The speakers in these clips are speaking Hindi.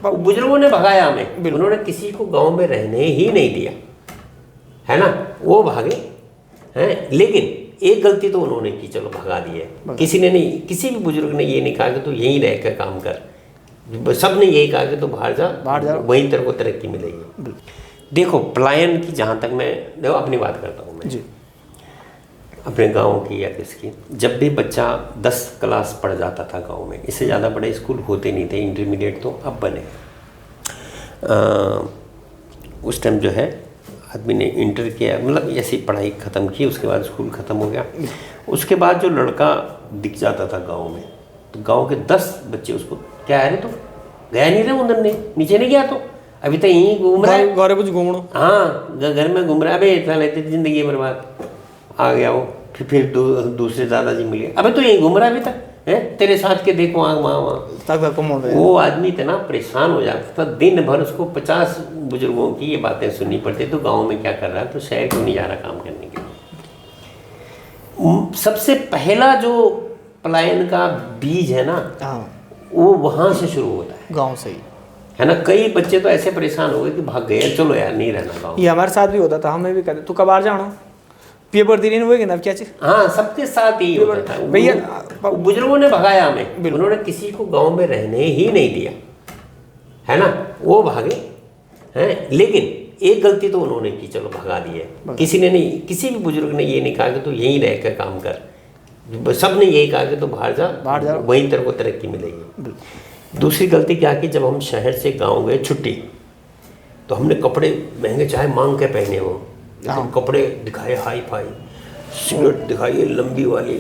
बुजुर्गों ने भगाया हमें, उन्होंने किसी को गांव में रहने ही नहीं दिया, है ना। वो भागे हैं, लेकिन एक गलती तो उन्होंने की, चलो भगा दी है। किसी ने नहीं, किसी भी बुजुर्ग ने ये नहीं कहा कि तू यहीं रह कर काम कर। सब ने यही कहा कि तू बाहर जा, वहीं तेरे को तरक्की मिलेगी। देखो पलायन की, जहाँ तक मैं देखो अपनी बात करता हूँ मैं जी, अपने गांव की या किसकी, जब भी बच्चा 10 क्लास पढ़ जाता था गांव में, इससे ज़्यादा बड़े स्कूल होते नहीं थे, इंटरमीडिएट तो अब बने। उस टाइम जो है आदमी ने इंटर किया, मतलब ऐसी पढ़ाई ख़त्म की, उसके बाद स्कूल ख़त्म हो गया। उसके बाद जो लड़का दिख जाता था गांव में, तो गांव के 10 बच्चे उसको, क्या है रे तो गया नहीं रहे उधर, ने नीचे नहीं गया, तो अभी तक यहीं घूम रहा है, घर कुछ घूमो, हाँ घर में घूम रहा है, अबे इतना लेते ज़िंदगी बर्बाद। आ गया वो, फिर दूसरे दादाजी मिले, अबे तो यहीं घूम रहा है अभी तक, है तेरे साथ के देखो आग वहाँ। वो आदमी इतना परेशान हो जाता था, दिन भर उसको 50 बुजुर्गों की ये बातें सुननी पड़ती। तो गांव में क्या कर रहा है, तो शहर क्यों नहीं जा रहा काम करने के लिए। सबसे पहला जो पलायन का बीज है ना, वो वहां से शुरू होता है, गांव से ही, है ना। कई बच्चे तो ऐसे परेशान हो गए कि भाग गए, चलो यार नहीं रहना गाँव। ये हमारे साथ भी होता था, हमें भी कहते तू कबार जानो पेपर दी हुए ना क्या चीज। हाँ, सबके साथ ही होता था भैया। बुजुर्गों ने भगाया हमें, उन्होंने किसी को गांव में रहने ही नहीं दिया, है ना। वो भागे हैं, लेकिन एक गलती तो उन्होंने की, चलो भगा दी है। किसी ने नहीं, किसी भी बुजुर्ग ने ये नहीं कहा कि तू यहीं रह कर काम कर। सब ने यही कहा कि तू बाहर जा, वहीं तेरे को तरक्की मिलेगी। दूसरी गलती क्या की, जब हम शहर से गाँव गए छुट्टी, तो हमने कपड़े महंगे चाहे मांग के पहने हो, कपड़े दिखाए हाई फाई, सिगरेट दिखाइए लंबी वाली,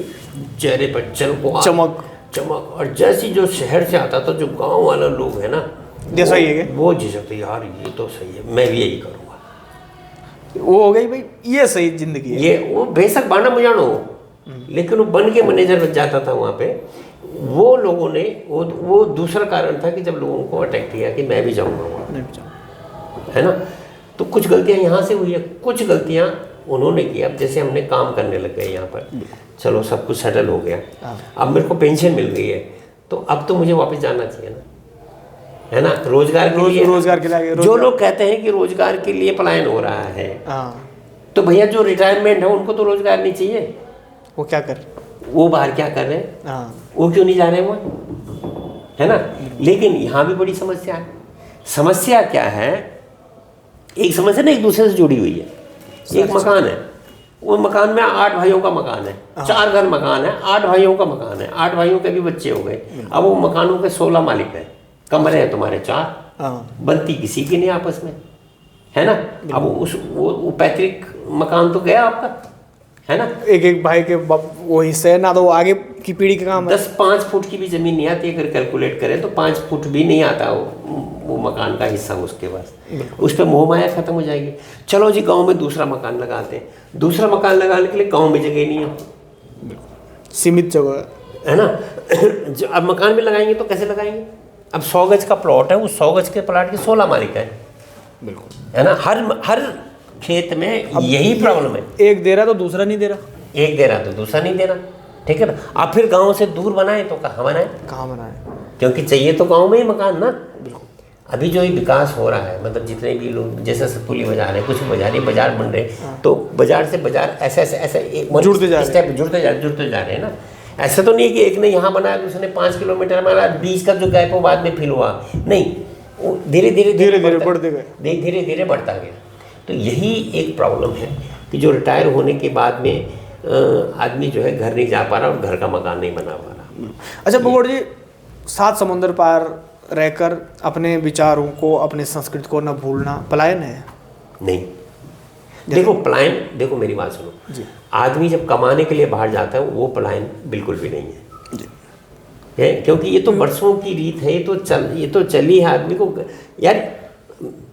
चेहरे पर चमक। और जैसी जो शहर से आता था, जो गांव वाला लोग है ना, जैसा ही है वो झिझकते, यार ये तो सही है, मैं भी यही करूँगा। वो हो गई भाई, ये सही जिंदगी है। ये वो बेशक बाना मुजानो हो, लेकिन वो बन के मैनेजर बन जाता था वहाँ पे। वो लोगों ने वो दूसरा कारण था कि जब लोगों को अटैक किया कि मैं भी जाऊँगा वहाँ, है ना। तो कुछ गलतियां यहाँ से हुई है, कुछ गलतियां उन्होंने की। अब जैसे हमने काम करने लग गए यहाँ पर, चलो सब कुछ सेटल हो गया, अब मेरे को पेंशन मिल गई है, तो अब तो मुझे वापस जाना चाहिए ना, है ना। रोजगार के लिए जो लोग कहते हैं कि रोजगार के लिए पलायन हो रहा है, तो भैया जो रिटायरमेंट है उनको तो रोजगार नहीं चाहिए। वो क्या कर, वो बाहर क्या कर रहे हैं, वो क्यों नहीं जा रहे वहाँ, है ना। लेकिन यहाँ भी बड़ी समस्या है। समस्या क्या है, एक समस्या ना एक दूसरे से जुड़ी हुई है। एक मकान है, वो मकान में 8 भाइयों का मकान है, 4 घर मकान है, 8 भाइयों का मकान है, 8 भाइयों के भी बच्चे हो गए। अब वो मकानों के 16 मालिक हैं, कमरे हैं तुम्हारे 4, बनती किसी की नहीं आपस में, है ना। अब वो पैतृक मकान तो गया आपका, है ना। एक भाई के वो हिस्से ना, तो आगे की पीढ़ी का काम है। 10-5 फुट की भी जमीन नहीं आती, अगर कैलकुलेट करें तो 5 फुट भी नहीं आता वो मकान का हिस्सा उसके पास। उस पर मोह माया खत्म हो जाएगी। चलो जी गांव में दूसरा मकान लगाते हैं, दूसरा मकान लगाने के लिए गांव में जगह नहीं है, सीमित जगह, है ना। अब मकान में लगाएंगे तो कैसे लगाएंगे। अब 100 गज का प्लॉट है, उस 100 गज के प्लॉट के 16 मालिक है, बिल्कुल, है ना। हर खेत में यही प्रॉब्लम है, एक दे रहा तो दूसरा नहीं दे रहा, एक दे रहा तो दूसरा नहीं दे रहा, ठीक है ना। आप फिर गांव से दूर बनाए तो कहाँ बनाए, क्योंकि चाहिए तो गांव में ही मकान ना। बिल्कुल। अभी जो ये विकास हो रहा है, मतलब जितने भी लोग, जैसे सतपुली बाजार है, कुछ बाजार बन रहे, तो बाजार से बाजार ऐसे जुड़ते जा रहे हैं ना। ऐसा तो नहीं कि एक ने यहाँ बनाया दूसरे ने 5 किलोमीटर बनाया, बीच का जो गैप वो बाद में फिल हुआ, नहीं, वो धीरे धीरे बढ़ता गया। तो यही एक प्रॉब्लम है कि जो रिटायर होने के बाद में आदमी जो है घर नहीं जा पा रहा और घर का मकान नहीं बना पा रहा। अच्छा भगोड़ जी, 7 समुंदर पार रहकर अपने विचारों को, अपने संस्कृति को न भूलना पलायन है? नहीं, देखो पलायन, देखो मेरी बात सुनो जी। आदमी जब कमाने के लिए बाहर जाता है वो पलायन बिल्कुल भी नहीं है जी। है, क्योंकि ये तो बरसों की रीत है, ये तो चली है आदमी को। यार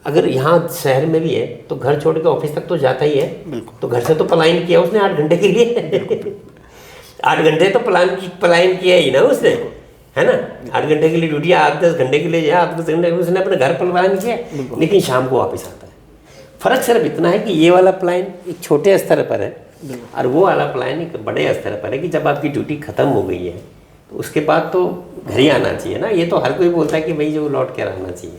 अगर यहाँ शहर में भी है तो घर छोड़ के ऑफिस तक तो जाता ही है, तो घर से तो पलायन किया उसने 8 घंटे के लिए 8 घंटे तो पलायन किया ही ना उसने, है ना। 8 घंटे के लिए ड्यूटी, 8-10 घंटे के लिए 8-10 घंटे उसने अपने घर पलायन किया, लेकिन शाम को वापस आता है। फर्क सिर्फ इतना है कि ये वाला पलायन एक छोटे स्तर पर है और वो वाला पलायन एक बड़े स्तर पर है कि जब आपकी ड्यूटी खत्म हो गई तो उसके बाद तो घर ही आना चाहिए ना। ये तो हर कोई बोलता है कि भाई जो लौट कर आना चाहिए।